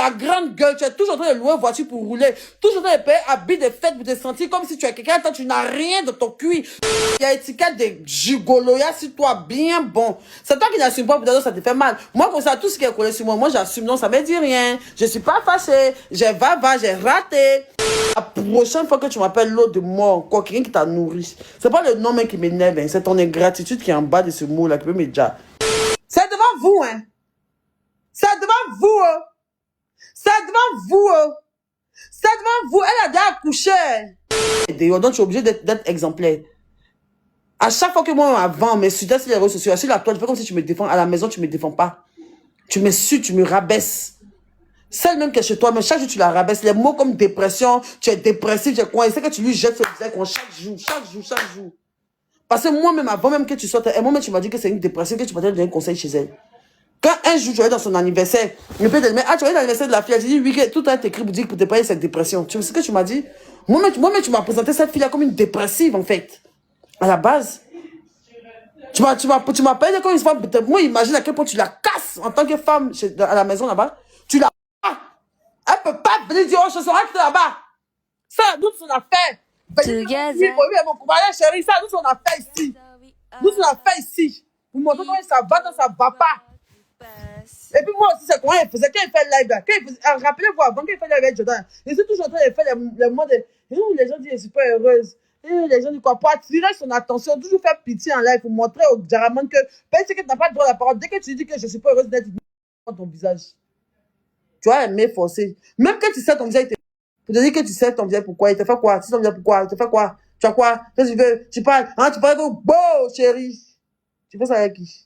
ta grande gueule, tu es toujours en train de louer une voiture pour rouler, toujours en train de payer habit de fête pour te sentir comme si tu es quelqu'un, toi tu n'as rien de ton cul. Il y a étiquette de gigoloya sur toi, bien bon. C'est toi qui n'assumes pas, peut-être ça te fait mal. Moi, comme ça, tout ce qui est collé sur moi, j'assume, non, ça me dit rien. Je suis pas fâchée, j'ai j'ai raté. La prochaine fois que tu m'appelles l'eau de mort, quoi, quelqu'un qui t'a nourri, c'est pas le nom même qui m'énerve, hein, c'est ton ingratitude qui est en bas de ce mot-là, qui peut me dire. C'est devant vous, hein. C'est devant vous, hein. C'est devant vous, hein. C'est devant vous. Elle a déjà accouché. Donc, tu es obligé d'être exemplaire. À chaque fois que moi, avant, mais sur les réseaux sociaux, sur la toile, tu fais comme si tu me défends. À la maison, tu me défends pas. Tu m'insultes, tu me rabaisses. Celle même qui est chez toi, mais chaque jour, tu la rabaisses. Les mots comme dépression, tu es dépressif, tu es quoi. C'est que tu lui jettes ce visage chaque jour. Parce que moi-même, avant même que tu sortes, et moi-même, tu m'as dit que c'est une dépression, que tu m'as donné un conseil chez elle. Quand un jour, tu vas dans son anniversaire, tu vas dire, tu vas l'anniversaire de la fille, elle dit, oui, tout a été écrit pour dire pour te payer cette dépression. Tu sais ce que tu m'as dit? Moi-même, tu m'as présenté cette fille-là comme une dépressive, en fait. À la base. Tu m'as payé comme une femme. Moi, imagine à quel point tu la casses en tant que femme à la maison là-bas. Tu la... Elle peut pas venir dire, oh, je serai là-bas. Ça, nous, on a fait. Chérie, ça, nous, on a fait ici. Nous, on a fait ici. Vous montrez comment ça va, non, ça va pas. Et puis moi aussi, c'est comment il faisait. Quand il fait live là, rappelez-vous, avant qu'il fait live avec Jordan, il était toujours en train de faire le mode de... Les gens disent, je suis pas heureuse. Et les gens disent quoi? Pour attirer son attention, toujours faire pitié en live, pour montrer au Jaraman que, peut-être que tu n'as pas le droit à la parole. Dès que tu dis que je suis pas heureuse d'être dans ton visage, tu vas aimer forcer. Même que tu sais ton visage, pour te dire que tu sais ton visage pourquoi, il te fait quoi? Tu sais ton visage pourquoi? Il te fait quoi? Tu as quoi? Qu'est-ce que tu veux? Tu parles, hein? Tu parles comme, beau, chérie. Tu fais ça avec qui?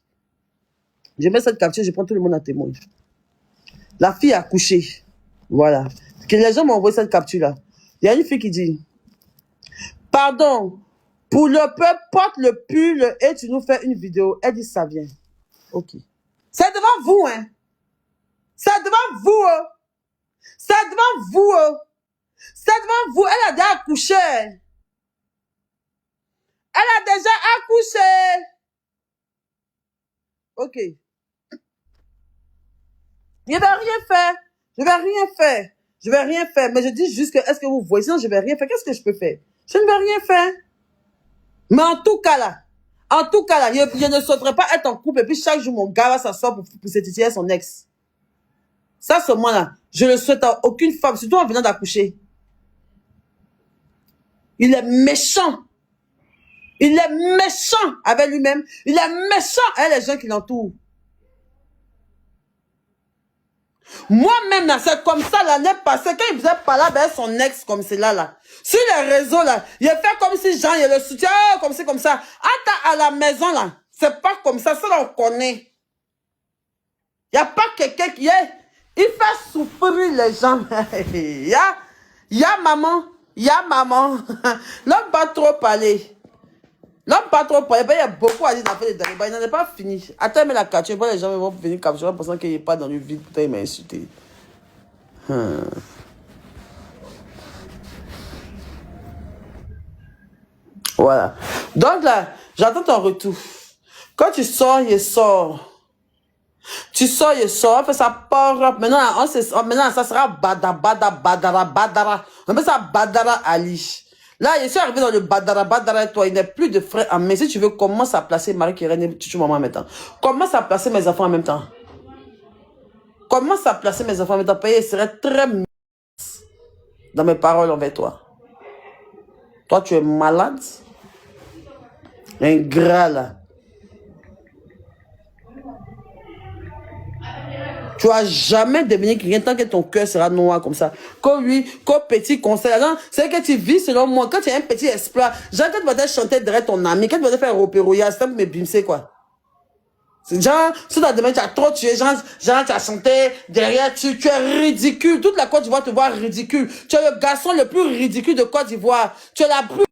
Je mets cette capture, je prends tout le monde à témoin. La fille a accouché. Voilà. Que les gens m'ont envoyé cette capture-là. Il y a une fille qui dit, pardon, pour le peuple, porte le pull et tu nous fais une vidéo. Elle dit, ça vient. Ok. C'est devant vous, hein. C'est devant vous, hein. C'est devant vous, hein. C'est devant vous. Elle a déjà accouché. Elle a déjà accouché. Ok. Je vais rien faire. Je vais rien faire. Je vais rien faire. Mais je dis juste que, est-ce que vous voyez? Sinon, je vais rien faire. Qu'est-ce que je peux faire? Je ne vais rien faire. Mais en tout cas là, je ne souhaiterais pas être en couple et puis chaque jour, mon gars va s'asseoir pour s'étitier son ex. Ça, ce moment-là, je ne le souhaite à aucune femme, surtout en venant d'accoucher. Il est méchant. Il est méchant avec lui-même. Il est méchant avec les gens qui l'entourent. Moi-même, c'est comme ça l'année passée, quand il faisait parler avec son ex comme c'est là. Sur les réseaux, là, il a fait comme si Jean, il le soutient, comme c'est comme ça. Attends, à la maison, là, c'est pas comme ça, on connaît. Il n'y a pas quelqu'un qui est... Il fait souffrir les gens. Il y a maman. L'homme pas trop parler. L'homme pas trop parler. Il y a beaucoup à dire dans les débats. Il n'en est pas fini. Attends, mais la capture, les gens vont venir capturer en pensant qu'il n'est pas dans le vide. Putain, il m'a insulté. Voilà. Donc là, j'attends ton retour. Quand tu sors, il sort. Tu sors, il sort. On fait ça part. Maintenant, ça sera badara. On fait ça badara Ali. Là, je suis arrivé dans le badara et toi, il n'y a plus de frais en main. Si tu veux, commence à placer Marie-Kérène et Tutu Maman en même temps. Commence à placer mes enfants en même temps. Commence à placer mes enfants en même temps. Il serait très dans mes paroles envers toi. Toi, tu es malade. Ingrat, là. Tu vas jamais devenir quelqu'un tant que ton cœur sera noir comme ça. Comme lui, comme petit conseil. C'est que tu vis selon moi. Quand tu as un petit exploit, genre quand tu vas te chanter derrière ton ami, quand tu vas te faire opéroya, c'est comme mes bimsés quoi. Genre, si tu as trop tué, genre tu as chanté derrière, tu es ridicule. Toute la Côte d'Ivoire te voit ridicule. Tu es le garçon le plus ridicule de Côte d'Ivoire. Tu es la plus...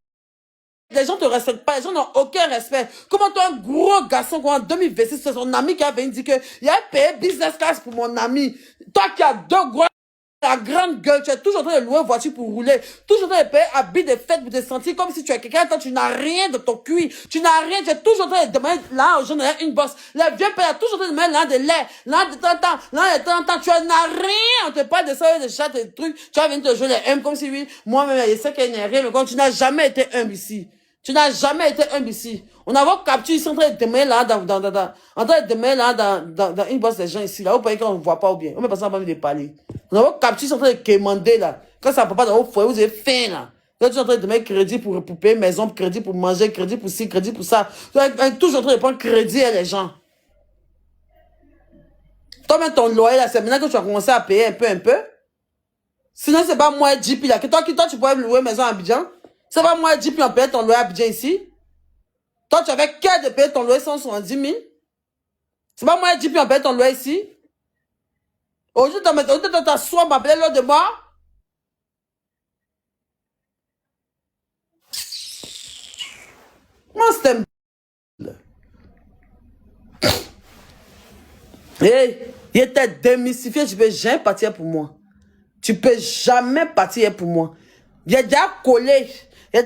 Les gens ne te respectent pas, les gens n'ont aucun respect. Comment toi, un gros garçon, en 2026, c'est son ami qui a venu dire qu'il a payé business class pour mon ami. Toi qui as deux gros La grande gueule, tu es toujours en train de louer une voiture pour rouler, toujours en train de payer habit de fête pour te sentir comme si tu es quelqu'un, toi tu n'as rien de ton cuir, tu n'as rien, tu es toujours en train de demander là aux gens derrière une bosse. Le vieux père toujours en train de demander là de lait, là de temps, tu n'as rien, on te parle de ça, de chat, de trucs, tu vas venir te jouer les M comme si oui, moi-même, je sais qu'il n'y a rien, mais quand tu n'as jamais été humble ici. Tu n'as jamais été humble ici. On a votre capture, ils sont en train de demander là, en train de demander là, dans une bosse des gens ici, là, au pays qu'on ne voit pas ou bien. On ne peut pas envie de parler. On a votre capture, ils sont en train de quémander là. Quand ça ne peut pas dans votre foyer, vous avez faim là. Là, tu es en train de demander crédit pour payer maison, crédit pour manger, crédit pour ci, crédit pour ça. Tu es toujours en train de prendre crédit à les gens. Toi-même, ton loyer là, c'est maintenant que tu as commencé à payer un peu. Sinon, c'est pas moi, JP là. Que toi, tu pourrais louer maison à Abidjan. C'est pas moi, JP, on paye ton loyer à Abidjan ici. Toi, tu avais qu'à de payer ton loyer 170 000. C'est pas moi, JP, on paye ton loyer ici. Aujourd'hui, tu t'assois, m'appeler l'autre de moi. Moi, c'est un... Hey, il était démystifié, je peux jamais partir pour moi. Tu peux jamais partir pour moi. Il y a déjà collé. Il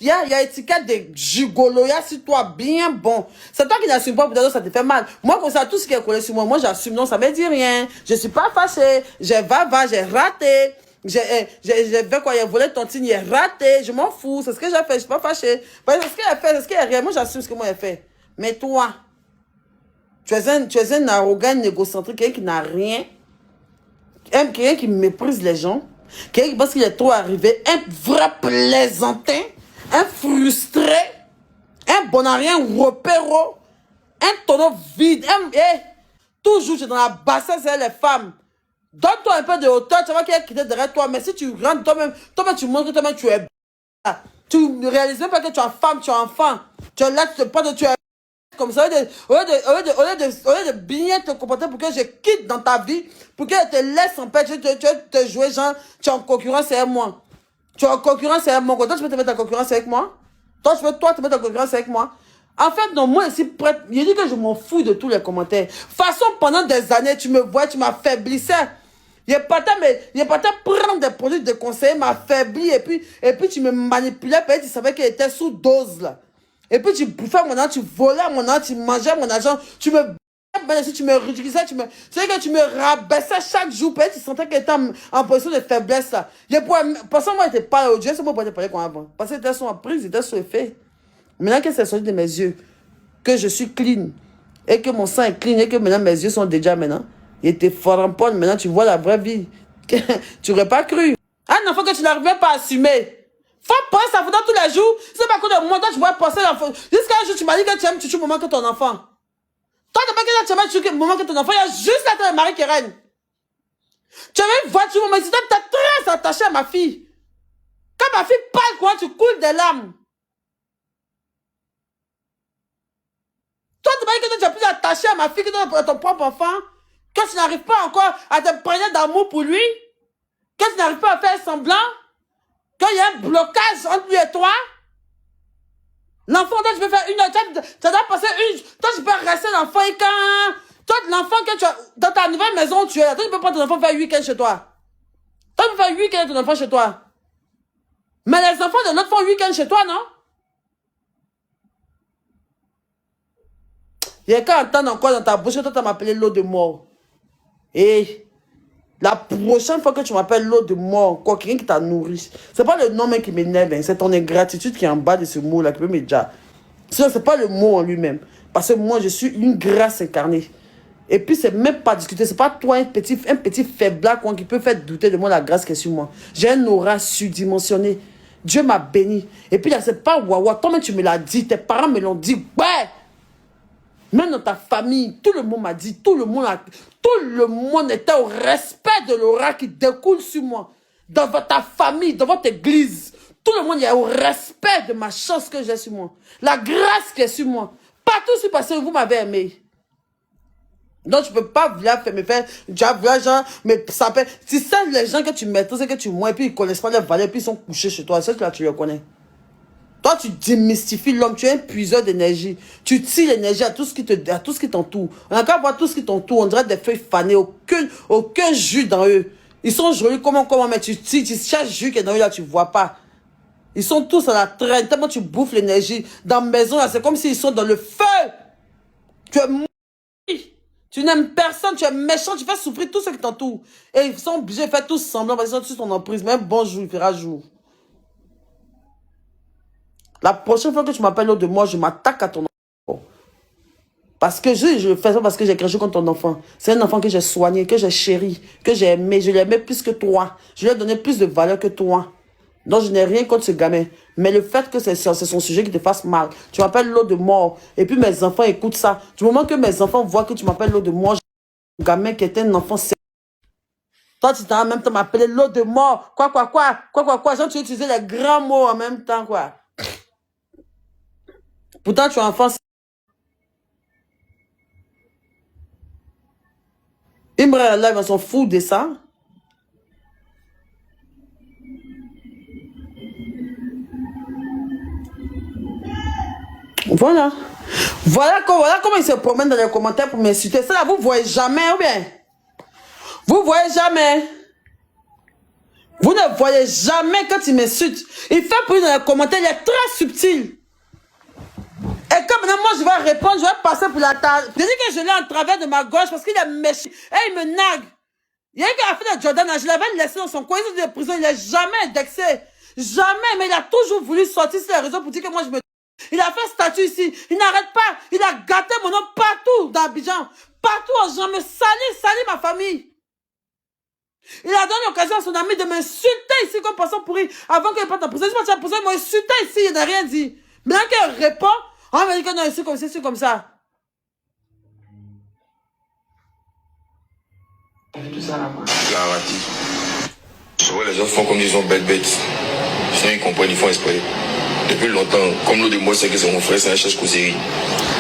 y a étiquette de gigoloya sur toi, bien bon. C'est toi qui n'assume pas, peut-être ça te fait mal. Moi, comme ça, tout ce qui est collé sur moi, j'assume, non, ça me dit rien. Je suis pas fâché. J'ai raté. J'ai fait quoi, il a volé ton signe, il est raté. Je m'en fous, c'est ce que j'ai fait, je suis pas fâché. C'est ce qu'il a fait, c'est ce qu'il a rien. Moi, j'assume ce que moi j'ai fait. Mais toi, tu es un arrogant, égocentrique, quelqu'un qui n'a rien. Quelqu'un qui méprise les gens. Quelqu'un qui pense qu'il est trop arrivé, un vrai plaisantin, un frustré, un bon à rien repéro, un tonneau vide, toujours tu es dans la bassesse, c'est les femmes. Donne-toi un peu de hauteur, tu vois qu'il y a qui est derrière toi, mais si tu rentres toi-même tu montres que toi-même tu es tu ne réalises même pas que tu es femme, tu es enfant, tu es là, tu te prends, tu es comme ça, au lieu de bien te comporter pour que je quitte dans ta vie, pour que je te laisse en paix, tu te jouer genre, tu es en concurrence avec moi. Tu es en concurrence avec moi. Toi, tu peux te mettre en concurrence avec moi? Toi, tu peux te mettre en concurrence avec moi? En fait, non, moi, ici, prête, je dis que je m'en fous de tous les commentaires. Façon, pendant des années, tu me vois, tu m'affaiblissais. Il n'y a pas de prendre des produits de conseil, m'affaiblir, et puis tu me manipulais, parce que tu savais qu'elle était sous dose, là. Et puis tu bouffais mon argent, tu volais mon argent, tu mangeais mon argent, tu me tu me ridiculisais, c'est que tu me rabaissais chaque jour, parce que tu sentais qu'elle était en position de faiblesse, là. Parce que moi, je n'étais pas au Dieu, c'est moi pour te parler comme avant. Parce que j'étais sous prise, j'étais sous effet. Maintenant que c'est sorti de mes yeux, que je suis clean, et que mon sang est clean, et que maintenant mes yeux sont déjà maintenant, il était fort en pointe, maintenant tu vois la vraie vie. Tu n'aurais pas cru. Un enfant que tu n'arrivais pas à assumer. Faut penser à ça tous les jours. C'est pas que de moi, toi, tu vois passer l'enfant. Jusqu'à un jour, tu m'as dit que tu aimes chouchou moment que ton enfant. Toi, tu n'as pas dit que tu aimes chouchou moment que ton enfant. Il y a juste la Marie qui règne. Tu avais une voiture, mais tu t'es très attaché à ma fille. Quand ma fille parle, quoi, tu coules des larmes. Toi, tu m'as dit que tu es plus attaché à ma fille que ton propre enfant. Que tu n'arrives pas encore à te prendre d'amour pour lui. Que tu n'arrives pas à faire semblant. Quand il y a un blocage entre lui et toi, l'enfant, toi, tu peux faire une heure, tu dois passer toi, tu peux rester l'enfant et quand, toi, l'enfant que tu as, dans ta nouvelle maison où tu es là, toi, tu peux prendre ton enfant faire 8 week-ends chez toi. Toi, tu peux faire 8 week-ends ton enfant chez toi. Mais les enfants de l'autre font 8 week-ends chez toi, non? Il y a qu'à entendre encore dans ta bouche, toi, tu m'as appelé l'eau de mort. Et la prochaine fois que tu m'appelles l'eau de mort, quoi, quelqu'un qui t'a nourri, c'est pas le nom même qui m'énerve, hein, c'est ton ingratitude qui est en bas de ce mot-là, qui peut me dire. Sinon, c'est pas le mot en lui-même. Parce que moi, je suis une grâce incarnée. Et puis, c'est même pas discuter. C'est pas toi, un petit faiblard qui peut faire douter de moi la grâce qui est sur moi. J'ai un aura surdimensionné. Dieu m'a béni. Et puis là, c'est pas wawa. Toi-même, tu me l'as dit. Tes parents me l'ont dit. Ouais! Même dans ta famille, tout le monde m'a dit, tout le monde était au respect de l'aura qui découle sur moi. Dans ta famille, dans votre église, tout le monde est au respect de ma chance que j'ai sur moi. La grâce qui est sur moi. Partout sur parce que vous m'avez aimé. Donc, je ne peux pas me faire, genre, mais ça peut, si c'est les gens que tu maîtrises et que tu moins, et puis ils ne connaissent pas les valeurs, et puis ils sont couchés chez toi, c'est que là, tu les connais. Toi, tu démystifies l'homme, tu es un puiseur d'énergie. Tu tires l'énergie à tout ce qui t'entoure. On a qu'à voir tout ce qui t'entoure, on dirait des feuilles fanées, aucun jus dans eux. Ils sont jolis, comment, mais tu chaque jus qui est dans eux là, tu vois pas. Ils sont tous à la traîne, tellement tu bouffes l'énergie. Dans la maison, là, c'est comme s'ils sont dans le feu. Tu es mou. Tu n'aimes personne, tu es méchant, tu fais souffrir tous ceux qui t'entourent. Et ils sont obligés de faire tous semblant parce qu'ils sont tous ton emprise. Même bonjour, il fera jour. La prochaine fois que tu m'appelles l'autre de moi, je m'attaque à ton enfant. Parce que je fais ça parce que j'ai craché contre ton enfant. C'est un enfant que j'ai soigné, que j'ai chéri, que j'ai aimé. Je l'aimais plus que toi. Je lui ai donné plus de valeur que toi. Donc, je n'ai rien contre ce gamin. Mais le fait que c'est son sujet qui te fasse mal, tu m'appelles l'eau de mort. Et puis, mes enfants écoutent ça. Du moment que mes enfants voient que tu m'appelles l'eau de mort, un gamin qui était un enfant. Toi, tu t'as en même temps m'appeler l'eau de mort. Quoi. Genre, tu utilises les grands mots en même temps, quoi. Pourtant, tu es enfant. Imra, là, ils s'en foutent de ça. Voilà. Voilà comment ils se promènent dans les commentaires pour m'insulter. Ça là, vous voyez jamais, ou bien? Vous voyez jamais. Vous ne voyez jamais quand il m'insulte. Il fait pour lui dans les commentaires, il est très subtil. Et comme maintenant, moi, je vais répondre, je vais passer pour la table. Je dis que je l'ai en travers de ma gorge parce qu'il est méchant. Et il me nague. Il y a un gars à fait de Jordan, je l'avais laissé dans son coin, il est de prison, il n'est jamais indexé. Jamais, mais il a toujours voulu sortir sur les réseaux pour dire que moi, je me... Il a fait statut ici, il n'arrête pas. Il a gâté mon nom partout dans Abidjan. Partout, je me salis ma famille. Il a donné l'occasion à son ami de m'insulter ici comme personne pourri avant qu'il parte en prison. Il m'a insulté ici, il n'a rien dit. Maintenant qu'il répond, on va dire que non, c'est comme ça. Tout ça là-bas. Souvent les gens font comme ils ont bête. Sinon ils comprennent, ils font exprès. Depuis longtemps, comme l'autre de moi, c'est que c'est mon frère, c'est un échange causerie.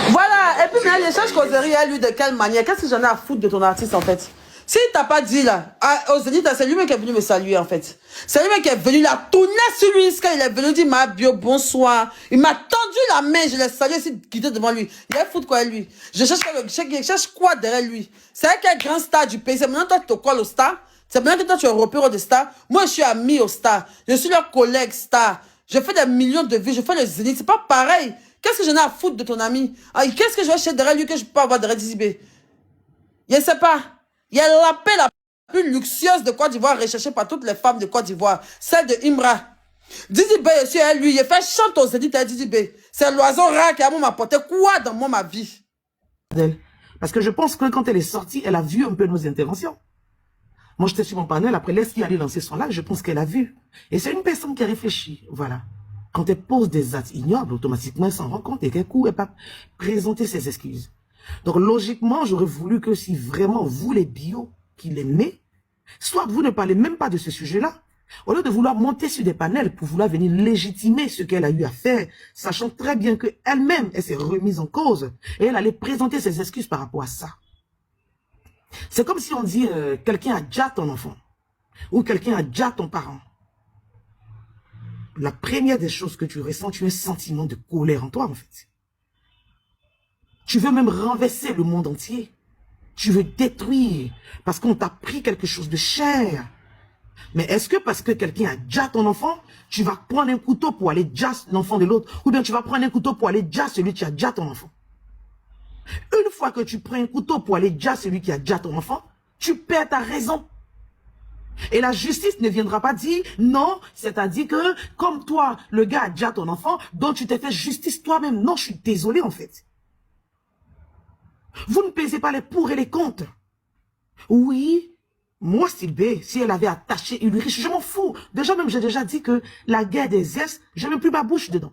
Voilà, et puis maintenant l'échange causerie à lui de quelle manière? Qu'est-ce que j'en ai à foutre de ton artiste en fait? S'il t'a pas dit là, au Zénith, c'est lui-même qui est venu me saluer en fait. C'est lui-même qui est venu là, tourner sur lui, quand il est venu dire ma bio, bonsoir. Il m'a tendu la main, je l'ai salué, il quitté devant lui. Il a foutu quoi lui? Je cherche quoi derrière lui? C'est un quel grand star du pays. C'est maintenant toi tu te colles au star. C'est maintenant que toi tu es repéré de star. Moi je suis ami au star. Je suis leur collègue star. Je fais des millions de vues, je fais le Zénith. C'est pas pareil. Qu'est-ce que j'en ai à foutre de ton ami? Qu'est-ce que je vais chercher derrière lui que je peux avoir derrière Dizibé? Je ne sais pas. Il y a la paix la plus luxueuse de Côte d'Ivoire recherchée par toutes les femmes de Côte d'Ivoire. Celle de Imra. Dizibé aussi, lui, il fait chante au Zénith à Dizibé. C'est l'oiseau rare qui a m'apporté quoi dans ma vie? Parce que je pense que quand elle est sortie, elle a vu un peu nos interventions. Moi, j'étais sur mon panel, après, laisse-qui aller lancer son live, je pense qu'elle a vu. Et c'est une personne qui a réfléchi, voilà. Quand elle pose des actes ignobles, automatiquement, elle s'en rend compte et qu'un coup, elle va présenter ses excuses. Donc, logiquement, j'aurais voulu que si vraiment vous, les bio, qui l'aimez, soit vous ne parlez même pas de ce sujet-là, au lieu de vouloir monter sur des panels pour vouloir venir légitimer ce qu'elle a eu à faire, sachant très bien qu'elle-même, elle s'est remise en cause, et elle allait présenter ses excuses par rapport à ça. C'est comme si on dit quelqu'un a déjà ton enfant ou quelqu'un a déjà ton parent. La première des choses que tu ressens, tu as un sentiment de colère en toi en fait. Tu veux même renverser le monde entier. Tu veux détruire parce qu'on t'a pris quelque chose de cher. Mais est-ce que parce que quelqu'un a déjà ton enfant, tu vas prendre un couteau pour aller déjà l'enfant de l'autre, ou bien tu vas prendre un couteau pour aller déjà celui qui a déjà ton enfant? Une fois que tu prends un couteau pour aller déjà celui qui a déjà ton enfant, tu perds ta raison. Et la justice ne viendra pas dire non, c'est-à-dire que comme toi, le gars a déjà ton enfant, donc tu t'es fait justice toi-même. Non, je suis désolé en fait. Vous ne pesez pas les pour et les contre. Oui, moi Sylvie, si elle avait attaché Ulrich, je m'en fous. Déjà même, j'ai déjà dit que la guerre des S, je n'ai plus ma bouche dedans.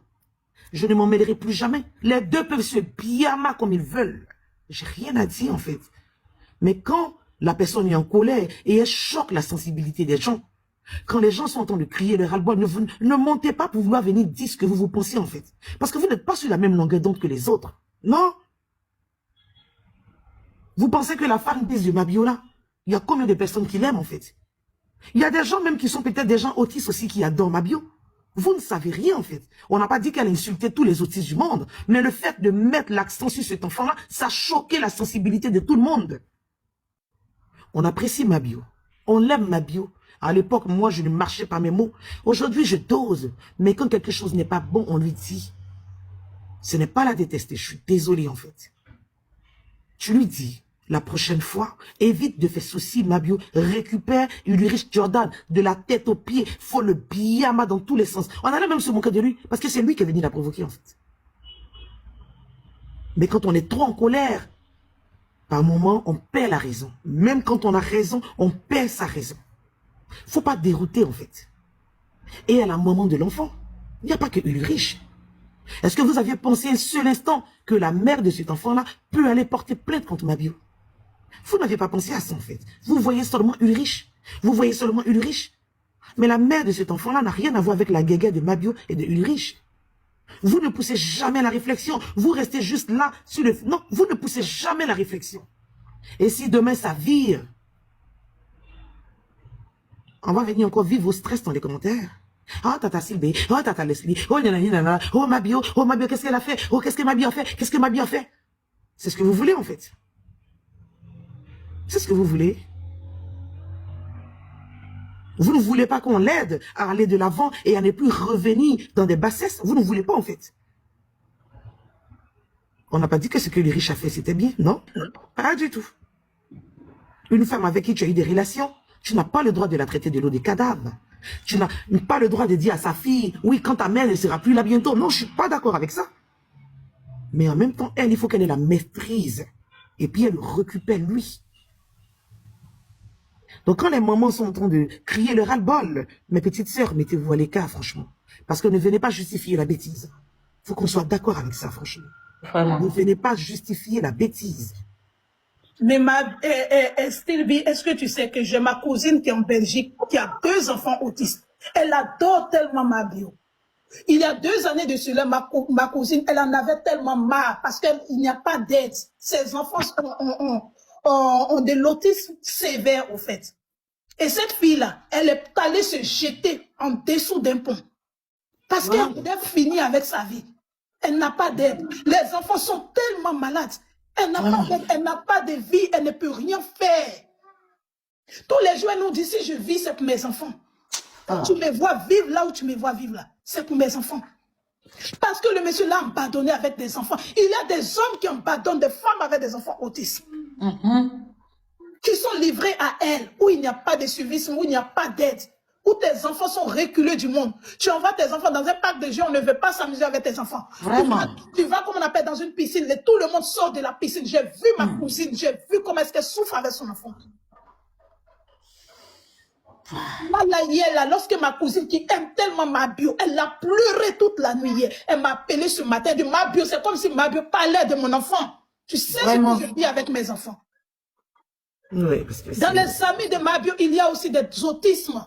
Je ne m'en mêlerai plus jamais. Les deux peuvent se biama comme ils veulent. J'ai rien à dire en fait. Mais quand la personne est en colère et elle choque la sensibilité des gens, quand les gens sont en train de crier le ras-le-bol, ne montez pas pour vouloir venir dire ce que vous pensez en fait. Parce que vous n'êtes pas sur la même longueur d'onde que les autres. Non. Vous pensez que la femme de Mabiola, il y a combien de personnes qui l'aiment en fait? Il y a des gens même qui sont peut-être des gens autistes aussi qui adorent Mabio. Vous ne savez rien en fait. On n'a pas dit qu'elle a insulté tous les autistes du monde. Mais le fait de mettre l'accent sur cet enfant-là, ça a choqué la sensibilité de tout le monde. On apprécie Mabio. On l'aime, Mabio. À l'époque, moi, je ne marchais pas mes mots. Aujourd'hui, je dose. Mais quand quelque chose n'est pas bon, on lui dit. Ce n'est pas la détester. Je suis désolé, en fait. Tu lui dis, la prochaine fois, évite de faire souci, Mabio. Récupère Ulrich Jordan de la tête aux pieds. Faut le biyama dans tous les sens. On allait même se moquer de lui parce que c'est lui qui est venu la provoquer, en fait. Mais quand on est trop en colère, par moment, on perd la raison. Même quand on a raison, on perd sa raison. Faut pas dérouter, en fait. Et à la maman de l'enfant, il n'y a pas que Ulrich. Est-ce que vous aviez pensé un seul instant que la mère de cet enfant-là peut aller porter plainte contre Mabio? Vous n'avez pas pensé à ça, en fait. Vous voyez seulement Ulrich. Vous voyez seulement Ulrich. Mais la mère de cet enfant-là n'a rien à voir avec la guéguerre de Mabio et de Ulrich. Vous ne poussez jamais la réflexion. Vous restez juste là sur le... Non, vous ne poussez jamais la réflexion. Et si demain ça vire, on va venir encore vivre vos stress dans les commentaires. Oh, Tata Sylvie, oh, Tata Leslie, oh, nanana, oh, Mabio, qu'est-ce qu'elle a fait? Oh, qu'est-ce que Mabio a fait? Qu'est-ce que Mabio a fait? C'est ce que vous voulez, en fait. C'est ce que vous voulez. Vous ne voulez pas qu'on l'aide à aller de l'avant et à ne plus revenir dans des bassesses. Vous ne voulez pas, en fait. On n'a pas dit que ce que les riches a fait, c'était bien, non? Pas du tout. Une femme avec qui tu as eu des relations, tu n'as pas le droit de la traiter de l'eau des cadavres. Tu n'as pas le droit de dire à sa fille, oui, quand ta mère ne sera plus là bientôt. Non, je ne suis pas d'accord avec ça. Mais en même temps, elle, il faut qu'elle ait la maîtrise. Et puis, elle récupère lui. Donc, quand les mamans sont en train de crier le ras-le-bol, mes petites sœurs, mettez-vous à l'écart, franchement. Parce que ne venez pas justifier la bêtise. Il faut qu'on soit d'accord avec ça, franchement. Vraiment. Ne venez pas justifier la bêtise. Mais Sylvie, est-ce que tu sais que j'ai ma cousine qui est en Belgique, qui a 2 enfants autistes. Elle adore tellement Mabio. Il y a 2 années de cela, ma cousine, elle en avait tellement marre parce qu'il n'y a pas d'aide. Ses enfants ont de l'autisme sévère, au fait. Et cette fille-là, elle est allée se jeter en dessous d'un pont. Parce qu'elle voulait finir avec sa vie. Elle n'a pas d'aide. Les enfants sont tellement malades. Elle n'a pas d'aide, elle n'a pas de vie, elle ne peut rien faire. Tous les jours, elle nous dit, si je vis, c'est pour mes enfants. Tu me vois vivre là où tu me vois vivre là. C'est pour mes enfants. Parce que le monsieur l'a abandonné avec des enfants. Il y a des hommes qui abandonnent des femmes avec des enfants autistes. Qui sont livrés à elle, où il n'y a pas de suivisme, où il n'y a pas d'aide. Où tes enfants sont reculés du monde. Tu envoies tes enfants dans un parc de jeux, on ne veut pas s'amuser avec tes enfants. Vraiment. Tu vas, comme on appelle, dans une piscine, et tout le monde sort de la piscine. J'ai vu ma cousine, j'ai vu comment est-ce qu'elle souffre avec son enfant. Là, hier, là, lorsque ma cousine qui aime tellement Mabio, elle a pleuré toute la nuit hier. Elle m'a appelé ce matin, elle dit Mabio, c'est comme si Mabio parlait de mon enfant. Tu sais ce que je vis avec mes enfants. Oui, parce que dans les amis de Mabio, il y a aussi des autismes.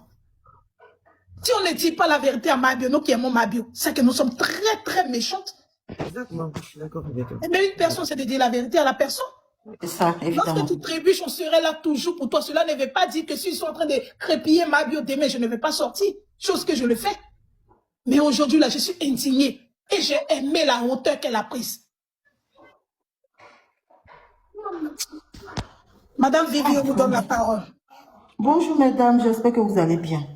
Si on ne dit pas la vérité à Mabio, nous qui aimons Mabio, c'est que nous sommes très, très méchantes. Exactement, je suis d'accord avec toi. Mais une personne, c'est de dire la vérité à la personne. C'est ça, évidemment. Lorsque tu trébuches, on serait là toujours pour toi. Cela ne veut pas dire que si je suis en train de crépiller Mabio demain, je ne vais pas sortir. Chose que je le fais. Mais aujourd'hui, là, je suis indignée. Et j'ai aimé la hauteur qu'elle a prise. Madame Vivi, on vous donne la parole. Bonjour mesdames, j'espère que vous allez bien.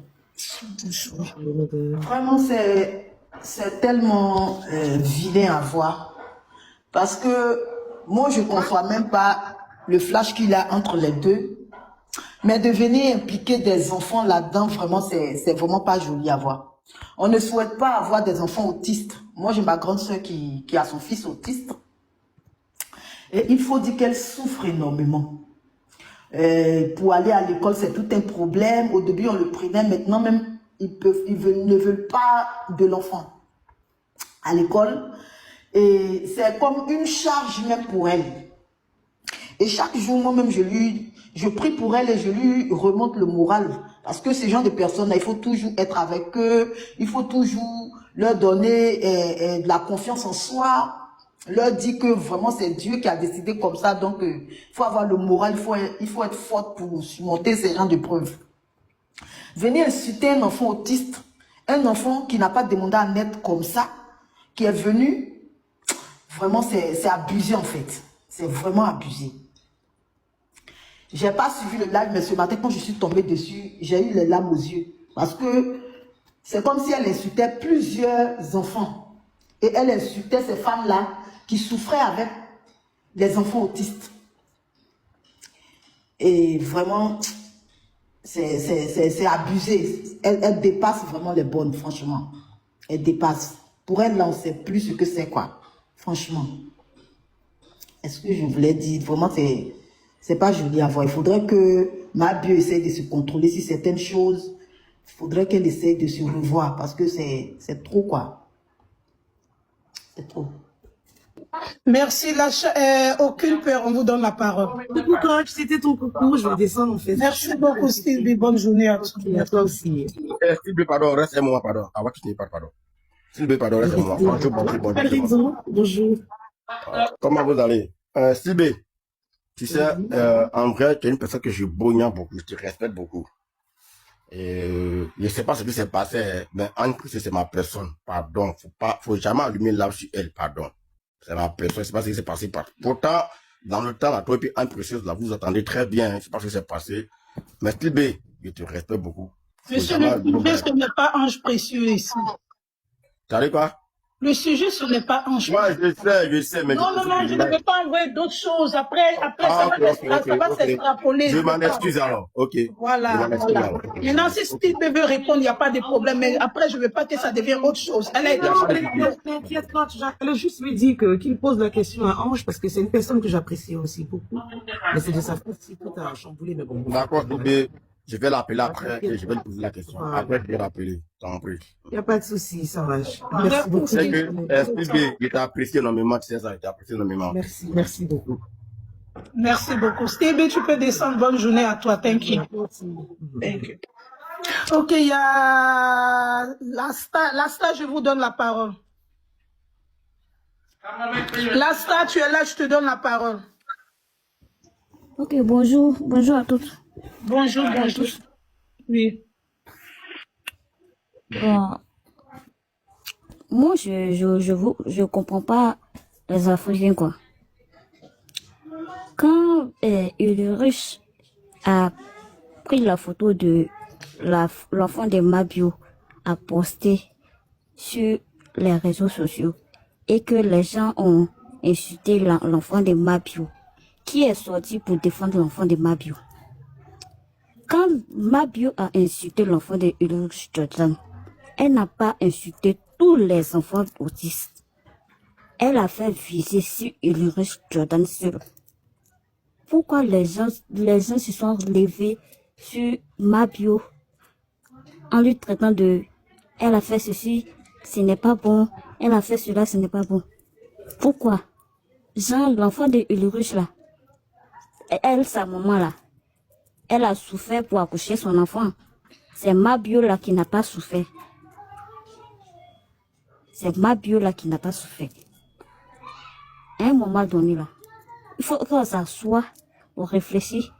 Vraiment, c'est tellement vilain à voir. Parce que moi, je ne conçois même pas le flash qu'il y a entre les deux. Mais de venir impliquer des enfants là-dedans, vraiment, c'est vraiment pas joli à voir. On ne souhaite pas avoir des enfants autistes. Moi, j'ai ma grande soeur qui a son fils autiste. Et il faut dire qu'elle souffre énormément. Pour aller à l'école, c'est tout un problème. Au début, on le prenait. Maintenant, même, ils ne veulent pas de l'enfant à l'école. Et c'est comme une charge même pour elle. Et chaque jour, moi-même, je prie pour elle et je lui remonte le moral. Parce que ces gens de personnes, il faut toujours être avec eux. Il faut toujours leur donner de la confiance en soi. Leur dire que vraiment c'est Dieu qui a décidé comme ça. Donc, il faut avoir le moral, il faut être forte pour surmonter ces gens de preuves. Venir insulter un enfant autiste, un enfant qui n'a pas demandé à naître comme ça, qui est venu, vraiment c'est abusé en fait. C'est vraiment abusé. J'ai pas suivi le live, mais ce matin, quand je suis tombée dessus, j'ai eu les larmes aux yeux. Parce que c'est comme si elle insultait plusieurs enfants. Et elle insultait ces femmes-là qui souffraient avec les enfants autistes. Et vraiment, c'est abusé. Elle dépasse vraiment les bonnes, franchement. Elle dépasse. Pour elle, là, on ne sait plus ce que c'est, quoi. Franchement. Est-ce que je voulais dire, vraiment, c'est pas joli à voir. Il faudrait que ma bio essaye de se contrôler sur certaines choses. Il faudrait qu'elle essaye de se revoir parce que c'est trop, quoi. C'est trop. Merci, aucune peur, on vous donne la parole. Coucou coach, c'était ton coucou, je vais descendre en fait. Merci beaucoup, Stevie. Bonne journée à tous. Et à toi aussi. S'il te plaît, pardon, reste un moment, pardon. Avant que tu n'aies pas, pardon. S'il te plaît, pardon, reste un moment. Bonjour. Bonjour. Comment vous allez? Sylvie, tu sais, en vrai, tu es une personne que je bougna beaucoup, je te respecte beaucoup. Et je ne sais pas ce qui s'est passé, mais en plus, c'est ma personne, pardon. Faut jamais allumer là sur elle, pardon. C'est ma personne, je ne sais pas ce qui s'est passé. Pourtant, dans le temps, la toi et puis Anne Précieuse, là, vous attendez très bien, je ne sais pas ce qui s'est passé. Mais Sylvie, je te respecte beaucoup. Monsieur le sujet, ce n'est pas Ange Précieux ici. T'as dit quoi? Le sujet, ce n'est pas Ange Précieux. Moi, je sais, mais... Non, je ne veux pas envoyer d'autres choses. Après ça va s'extrapoler. Je m'en excuse alors, ok. Voilà. Maintenant, si Steve veut répondre, il n'y a pas de problème. Mais après, je ne veux pas que ça devienne autre chose. Elle est T'inquiète pas, j'allais juste lui dire qu'il pose la question à Ange parce que c'est une personne que j'apprécie aussi beaucoup. Mais c'est de sa faute si tout a chamboulé, mais bon. D'accord, je vais l'appeler après et je vais lui poser la question. Après, je vais l'appeler, t'en prie. Il n'y a pas de souci, ça va. Merci beaucoup. C'est que, je t'apprécie énormément, tu sais ça, je t'apprécie énormément. Merci beaucoup. Merci beaucoup. Steve, tu peux descendre. Bonne journée à toi. Thank you. Thank you. Ok, il y a Lasta, je vous donne la parole. Lasta, tu es là, je te donne la parole. Ok, bonjour à toutes. Bonjour. Oui. Bon, moi, je comprends pas les Africains, quoi. Quand Ulrich a pris la photo de l'enfant de Mabio a posté sur les réseaux sociaux et que les gens ont insulté l'enfant de Mabio, qui est sorti pour défendre l'enfant de Mabio? Quand Mabio a insulté l'enfant de Ulrich Jordan, elle n'a pas insulté tous les enfants autistes. Elle a fait viser sur Ulrich Jordan seul. Pourquoi les gens se sont levés sur Mabio en lui traitant de « elle a fait ceci, ce n'est pas bon, elle a fait cela, ce n'est pas bon ». Pourquoi? Genre, l'enfant de Ulrich là, elle, sa maman là, elle a souffert pour accoucher son enfant. C'est Mabio là qui n'a pas souffert. C'est Mabio là qui n'a pas souffert. À un moment donné là, il faut qu'on s'assoie, on réfléchit.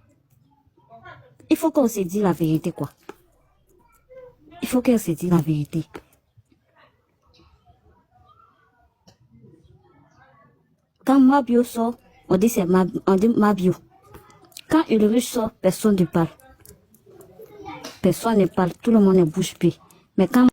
Il faut qu'on se dise la vérité, quoi. Il faut qu'on se dise la vérité. Quand Mabio sort, on dit c'est Mabio. Quand Ulrich sort, personne ne parle. Personne ne parle, tout le monde est bouche bée. Mais quand